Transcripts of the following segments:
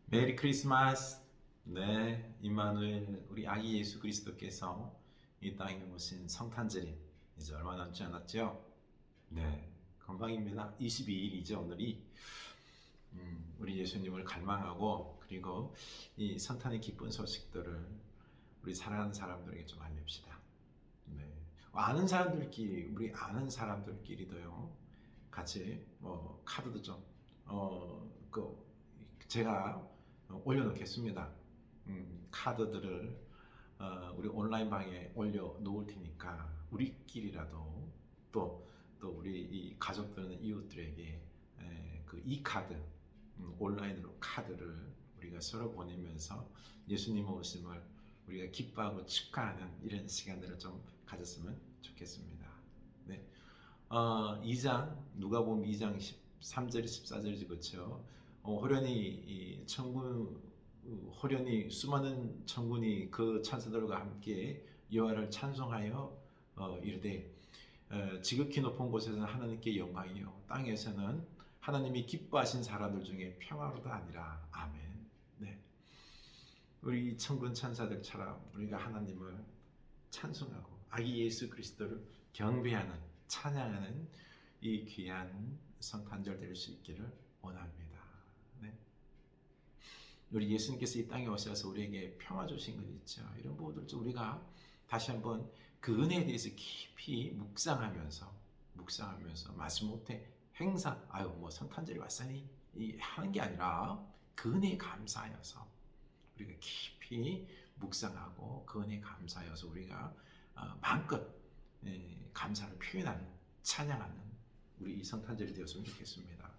메리 크리스마스. 네, 임마누엘 우리 아기 예수 그리스도께서 이 땅에 오신 성탄절이 이제 얼마 남지 않았죠? 네, 건강입니다. 22일이죠, 오늘이. 우리 예수님을 갈망하고 그리고 이 성탄의 기쁜 소식들을 우리 사랑하는 사람들에게 좀 알립시다. 네, 우리 아는 사람들끼리도요, 같이 카드도 좀 제가 올려놓겠습니다. 카드들을 우리 온라인 방에 올려 놓을 테니까 우리끼리라도 또 우리 이 가족들은 이웃들에게 그 이 카드, 온라인으로 카드를 우리가 서로 보내면서 예수님 오심을 우리가 기뻐하고 축하하는 이런 시간들을 좀 가졌으면 좋겠습니다. 네. 2장 누가복음 2장 13절 14절이죠. 그렇죠? 호련히 수많은 천군이 그 천사들과 함께 여호와를 찬송하여 이르되 지극히 높은 곳에서는 하나님께 영광이요 땅에서는 하나님이 기뻐하신 사람들 중에 평화로다 아니라. 아멘. 네. 우리 천군 천사들처럼 우리가 하나님을 찬송하고 아기 예수 그리스도를 경배하는 찬양하는 이 귀한 성탄절 될 수 있기를 원합니다. 네. 우리 예수님께서 이 땅에 오셔서 우리에게 평화 주신 것 있죠. 이런 부분들 좀 우리가 다시 한번 그 은혜에 대해서 깊이 묵상하면서 마지못해 행사, 뭐 성탄절이 왔으니 하는 게 아니라 그 은혜에 감사하여서 우리가 깊이 묵상하고 그 은혜에 감사하여서 우리가 마음껏 감사를 표현하는, 찬양하는 우리 이 성탄절이 되었으면 좋겠습니다.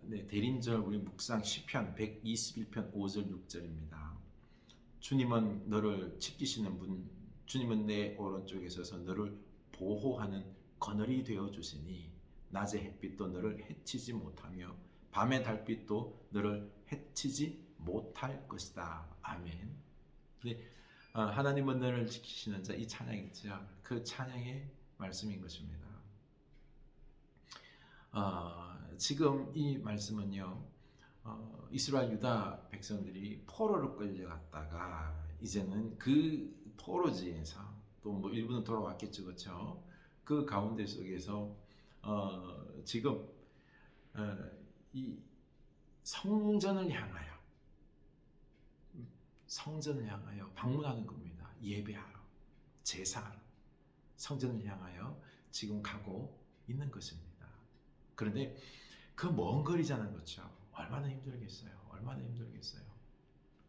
네, 대림절 우리 묵상 시편 121편 5절 6절입니다. 주님은 너를 지키시는 분, 주님은 내 오른쪽에 서서 너를 보호하는 그늘이 되어 주시니 낮의 햇빛도 너를 해치지 못하며 밤의 달빛도 너를 해치지 못할 것이다. 아멘. 네, 하나님은 너를 지키시는 자, 이 찬양이죠. 그 찬양의 말씀인 것입니다. 지금 이 말씀은요, 이스라엘 유다 백성들이 포로로 끌려갔다가 이제는 그 포로지에서 또 뭐 일부는 돌아왔겠죠, 그렇죠? 그 가운데 속에서 지금 이 성전을 향하여 방문하는 겁니다. 예배하러, 제사하러 성전을 향하여 지금 가고 있는 것입니다. 그런데 그 먼 거리잖아요, 그렇죠? 얼마나 힘들겠어요.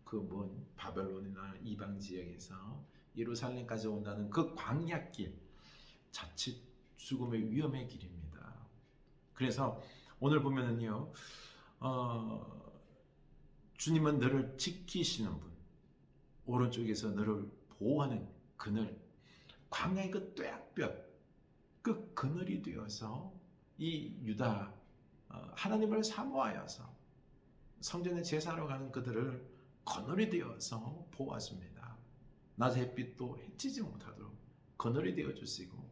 그 먼 바벨론이나 이방 지역에서 예루살렘까지 온다는 그 광야길, 자칫 죽음의 위험의 길입니다. 그래서 오늘 보면은요, 주님은 너를 지키시는 분, 오른쪽에서 너를 보호하는 그늘, 광야의 그 뙤약볕, 그 그늘이 되어서 이 유다 하나님을 사모하여서 성전에 제사하러 가는 그들을 그늘이 되어서 보호하십니다. 낮의 햇빛도 해치지 못하도록 그늘이 되어 주시고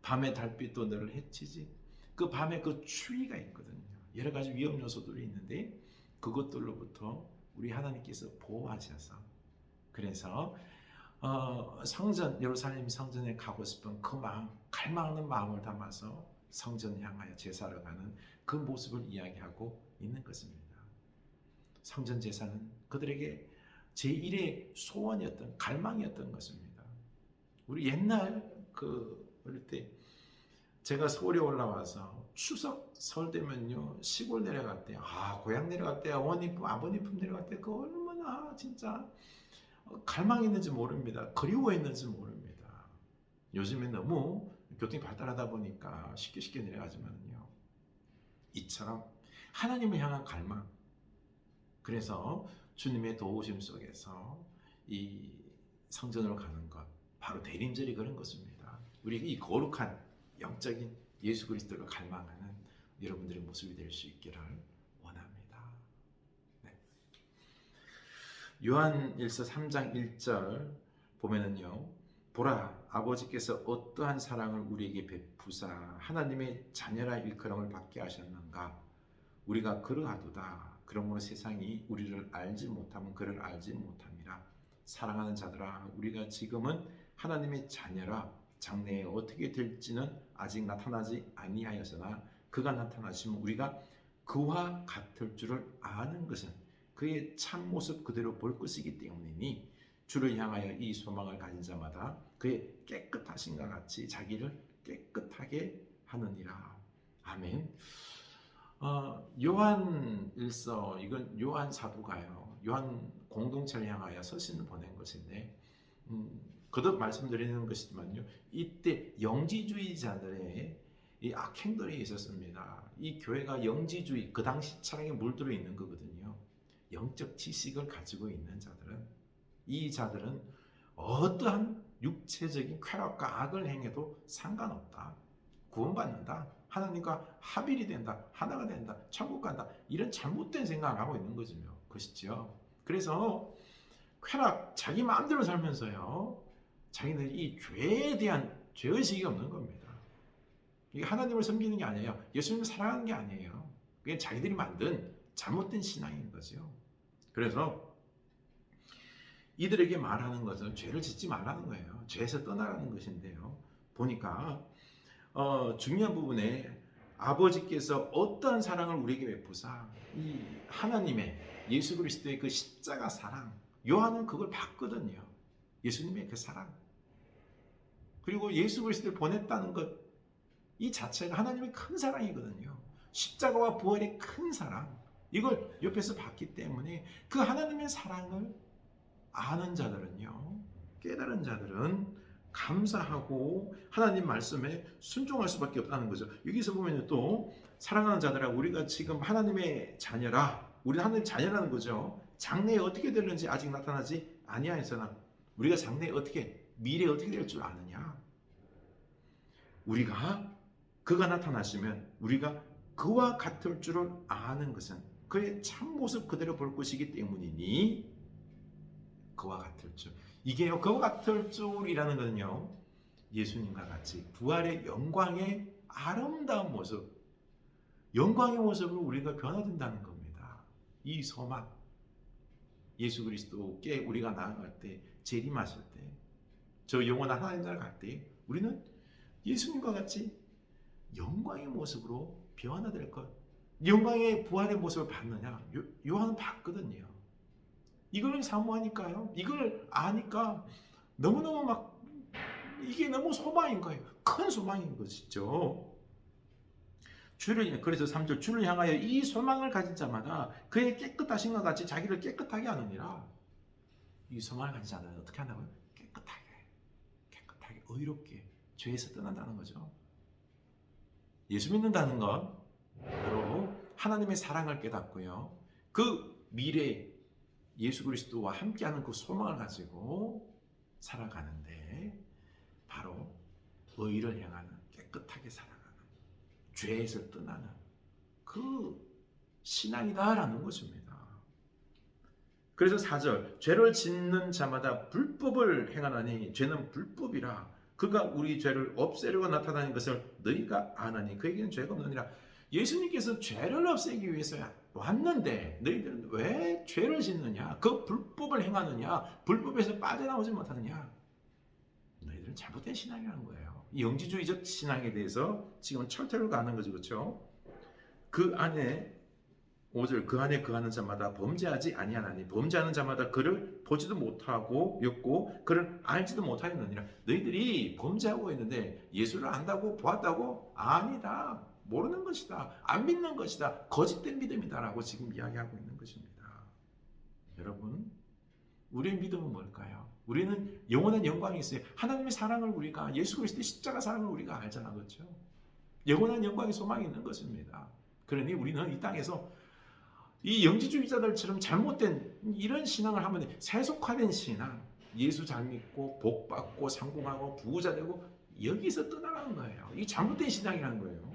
밤의 달빛도 너를 해치지, 그 밤에 그 추위가 있거든요. 여러 가지 위험 요소들이 있는데 그것들로부터 우리 하나님께서 보호하셔서, 그래서 성전, 예루살렘 성전에 가고 싶은 그 마음, 갈망하는 마음을 담아서 성전 향하여 제사를 가는 그 모습을 이야기하고 있는 것입니다. 성전 제사는 그들에게 제1의 소원이었던, 갈망이었던 것입니다. 우리 옛날 어릴 때 제가 서울에 올라와서 추석 설 되면요, 시골 내려갈 때, 고향 내려갈 때, 어머니 아버님 품 내려갈 때 그 얼마나 진짜 갈망했는지 모릅니다. 그리워했는지 모릅니다. 요즘에 너무 교통이 발달하다 보니까 쉽게 내려가지만요, 이처럼 하나님을 향한 갈망, 그래서 주님의 도우심 속에서 이 성전으로 가는 것, 바로 대림절이 그런 것입니다. 우리 이 거룩한 영적인 예수 그리스도를 갈망하는 여러분들의 모습이 될 수 있기를 원합니다. 네. 요한일서 3장 1절 보면은요, 보라, 아버지께서 어떠한 사랑을 우리에게 베푸사 하나님의 자녀라 일컬음을 받게 하셨는가. 우리가 그러하도다. 그러므로 세상이 우리를 알지 못하면 그를 알지 못함이라. 사랑하는 자들아, 우리가 지금은 하나님의 자녀라. 장래에 어떻게 될지는 아직 나타나지 아니하였으나 그가 나타나시면 우리가 그와 같을 줄을 아는 것은 그의 참모습 그대로 볼 것이기 때문이니 주를 향하여 이 소망을 가진 자마다 그의 깨끗하신과 같이 자기를 깨끗하게 하느니라. 아멘. 요한 일서, 이건 요한 사도가요, 요한 공동체를 향하여 서신을 보낸 것인데, 거듭 말씀드리는 것이지만요, 이때 영지주의자들의 이 악행들이 있었습니다. 이 교회가 영지주의, 그 당시 철학에 물들어 있는 거거든요. 영적 지식을 가지고 있는 자들은, 이 자들은 어떠한 육체적인 쾌락과 악을 행해도 상관없다. 구원받는다. 하나님과 합일이 된다. 하나가 된다. 천국 간다. 이런 잘못된 생각을 하고 있는 것이죠. 그래서 쾌락, 자기 마음대로 살면서요, 자기는 이 죄에 대한 죄의식이 없는 겁니다. 이게 하나님을 섬기는 게 아니에요. 예수님을 사랑하는 게 아니에요. 그게 자기들이 만든 잘못된 신앙인 거죠. 그래서 이들에게 말하는 것은 죄를 짓지 말라는 거예요. 죄에서 떠나라는 것인데요. 보니까 중요한 부분에 아버지께서 어떤 사랑을 우리에게 베푸사 이 하나님의 예수 그리스도의 그 십자가 사랑, 요한은 그걸 봤거든요. 예수님의 그 사랑, 그리고 예수 그리스도를 보냈다는 것, 이 자체가 하나님의 큰 사랑이거든요. 십자가와 부활의 큰 사랑, 이걸 옆에서 봤기 때문에 그 하나님의 사랑을 아는 자들은요, 깨달은 자들은 감사하고 하나님 말씀에 순종할 수밖에 없다는 거죠. 여기서 보면 또 사랑하는 자들아, 우리가 지금 하나님의 자녀라, 우리는 하나님의 자녀라는 거죠. 장래에 어떻게 될는지 아직 나타나지 아니하였으나 우리가 장래에 어떻게, 미래에 어떻게 될 줄 아느냐. 우리가 그가 나타나시면 우리가 그와 같을 줄을 아는 것은 그의 참모습 그대로 볼 것이기 때문이니 그와 같을 줄. 이게요, 그와 같을 줄이라는 것은요, 예수님과 같이 부활의 영광의 아름다운 모습, 영광의 모습으로 우리가 변화된다는 겁니다. 이 소망, 예수 그리스도께 우리가 나아갈 때, 재림하실 때, 저 영원한 하나님 나라 갈 때 우리는 예수님과 같이 영광의 모습으로 변화될 것. 영광의 부활의 모습을 봤느냐? 요한은 봤거든요. 이걸 사모하니까요, 이걸 아니까 너무너무 막 이게 너무 소망인 거예요. 큰 소망인 것이죠. 그래서 3절, 주를 향하여 이 소망을 가진 자마다 그의 깨끗하신과 같이 자기를 깨끗하게 하느니라. 이 소망을 가진 자는 어떻게 한다고요? 깨끗하게, 의롭게 죄에서 떠난다는 거죠. 예수 믿는다는 건 바로 하나님의 사랑을 깨닫고요, 그 미래 예수 그리스도와 함께하는 그 소망을 가지고 살아가는데, 바로 의를 향하는, 깨끗하게 살아가는, 죄에서 떠나는 그 신앙이다라는 것입니다. 그래서 4절, 죄를 짓는 자마다 불법을 행하나니 죄는 불법이라. 그가 우리 죄를 없애려고 나타나는 것을 너희가 아나니 그에게는 죄가 없느니라. 예수님께서 죄를 없애기 위해서 왔는데 너희들은 왜 죄를 짓느냐? 그 불법을 행하느냐? 불법에서 빠져나오지 못하느냐? 너희들은 잘못된 신앙이라는 거예요. 이 영지주의적 신앙에 대해서 지금 철퇴를 가는 거죠. 그렇죠? 그 안에 5절, 그 안에 거하는 자마다 범죄하지 아니하나니 범죄하는 자마다 그를 보지도 못하고 였고 그를 알지도 못하였느니라. 너희들이 범죄하고 있는데 예수를 안다고 보았다고? 아니다. 모르는 것이다. 안 믿는 것이다. 거짓된 믿음이다라고 지금 이야기하고 있는 것입니다. 여러분, 우리의 믿음은 뭘까요? 우리는 영원한 영광이 있어요. 하나님의 사랑을 우리가, 예수 그리스도의 십자가 사랑을 우리가 알잖아. 그렇죠? 영원한 영광의 소망이 있는 것입니다. 그러니 우리는 이 땅에서 이 영지주의자들처럼 잘못된 이런 신앙을 하면 세속화된 신앙, 예수 잘 믿고 복 받고 성공하고 부자 되고 여기서 떠나가는 거예요. 이게 잘못된 신앙이라는 거예요.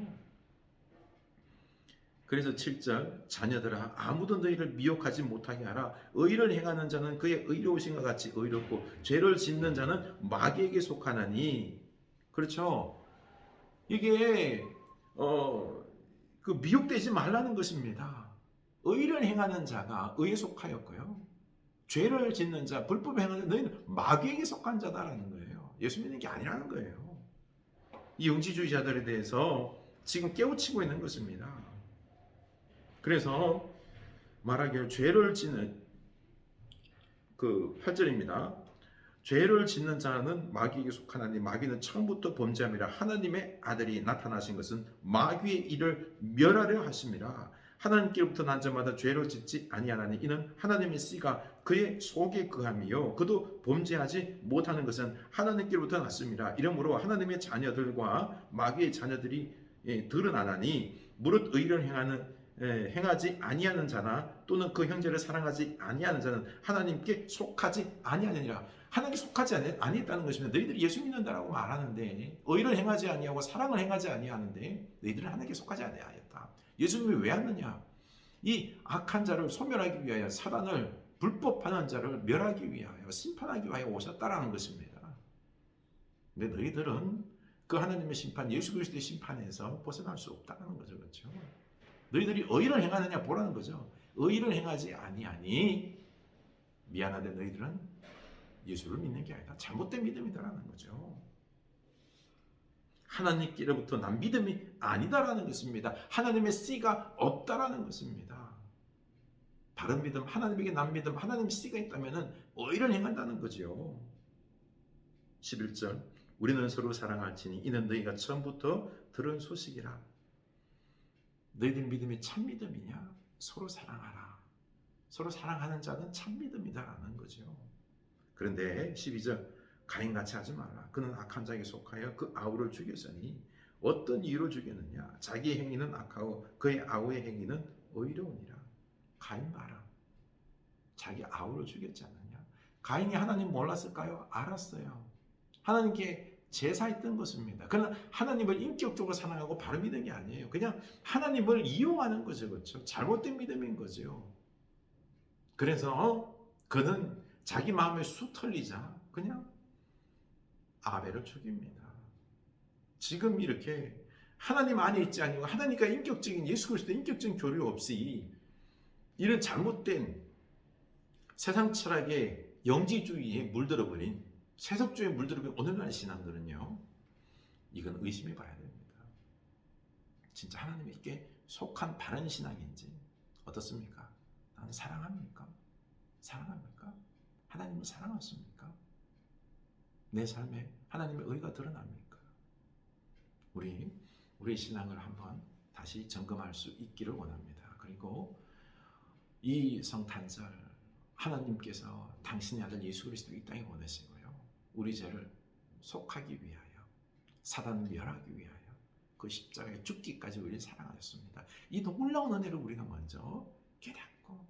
그래서 7절, 자녀들아 아무도 너희를 미혹하지 못하게 하라. 의를 행하는 자는 그의 의로우신과 같이 의롭고 죄를 짓는 자는 마귀에게 속하나니. 그렇죠? 이게 그 미혹되지 말라는 것입니다. 의를 행하는 자가 의에 속하였고요. 죄를 짓는 자, 불법을 행하는 너희는 마귀에게 속한 자다라는 거예요. 예수 믿는 게 아니라는 거예요. 이 영지주의자들에 대해서 지금 깨우치고 있는 것입니다. 그래서 말하기를 죄를 짓는 그 8절입니다. 죄를 짓는 자는 마귀에게 속하나니 마귀는 처음부터 범죄함이라. 하나님의 아들이 나타나신 것은 마귀의 일을 멸하려 하심이라. 하나님께로부터 난 자마다 죄를 짓지 아니하나니 이는 하나님의 씨가 그의 속에 거함이요 그도 범죄하지 못하는 것은 하나님께로부터 났습니다. 이러므로 하나님의 자녀들과 마귀의 자녀들이 드러나나니 무릇 의를 행하지 아니하는 자나 또는 그 형제를 사랑하지 아니하는 자는 하나님께 속하지 아니하느니라. 하나님께 속하지 아니했다는 것이면 너희들이 예수 믿는다라고 말하는데 의를 행하지 아니하고 사랑을 행하지 아니하는데 너희들은 하나님께 속하지 아니하였다. 예수님이 왜 왔느냐? 이 악한 자를 소멸하기 위하여, 사단을 불법하는 자를 멸하기 위하여, 심판하기 위하여 오셨다라는 것입니다. 근데 너희들은 그 하나님의 심판, 예수 그리스도의 심판에서 벗어날 수 없다는 거죠. 그렇죠? 너희들이 의를 행하느냐 보라는 거죠. 의를 행하지 아니하니 미안하되 너희들은 예수를 믿는 게 아니다. 잘못된 믿음이다라는 거죠. 하나님께로부터 난 믿음이 아니다라는 것입니다. 하나님의 씨가 없다라는 것입니다. 바른 믿음, 하나님에게 난 믿음, 하나님의 씨가 있다면 의를 행한다는 거죠. 11절 우리는 서로 사랑할지니 이는 너희가 처음부터 들은 소식이라. 너희들 믿음이 참 믿음이냐? 서로 사랑하라. 서로 사랑하는 자는 참 믿음이다라는 거죠. 그런데 12절 가인같이 하지 말라. 그는 악한 자에게 속하여 그 아우를 죽였으니 어떤 이유로 죽였느냐? 자기의 행위는 악하고 그의 아우의 행위는 의로우니라. 가인 봐라. 자기 아우를 죽였지 않느냐? 가인이 하나님 몰랐을까요? 알았어요. 하나님께 제사했던 것입니다. 그러나 하나님을 인격적으로 사랑하고 바로 믿는 게 아니에요. 그냥 하나님을 이용하는 거죠. 그렇죠? 잘못된 믿음인 거죠. 그래서 그는 자기 마음에 수 털리자 그냥 아벨을 죽입니다. 지금 이렇게 하나님 안에 있지 아니고 하나님과 인격적인 예수 그리스도 인격적인 교류 없이 이런 잘못된 세상 철학의 영지주의에 물들어버린, 세속주의에 물들어버린 오늘날 신앙들은요, 이건 의심해 봐야 됩니다. 진짜 하나님께 속한 바른 신앙인지 어떻습니까? 나는 사랑합니까? 사랑합니까? 하나님을 사랑하십니까? 내 삶에 하나님의 의가 드러납니까? 우리 신앙을 한번 다시 점검할 수 있기를 원합니다. 그리고 이 성탄절 하나님께서 당신의 아들 예수 그리스도를 이 땅에 보내시고요, 우리 죄를 속하기 위하여, 사단을 멸하기 위하여 그 십자가에 죽기까지 우리를 사랑하셨습니다. 이 놀라운 은혜를 우리가 먼저 깨닫고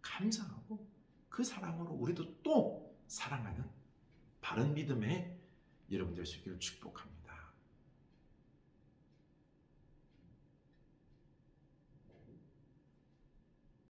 감사하고 그 사랑으로 우리도 또 사랑하는 바른 믿음의 여러분들 되시기를 축복합니다.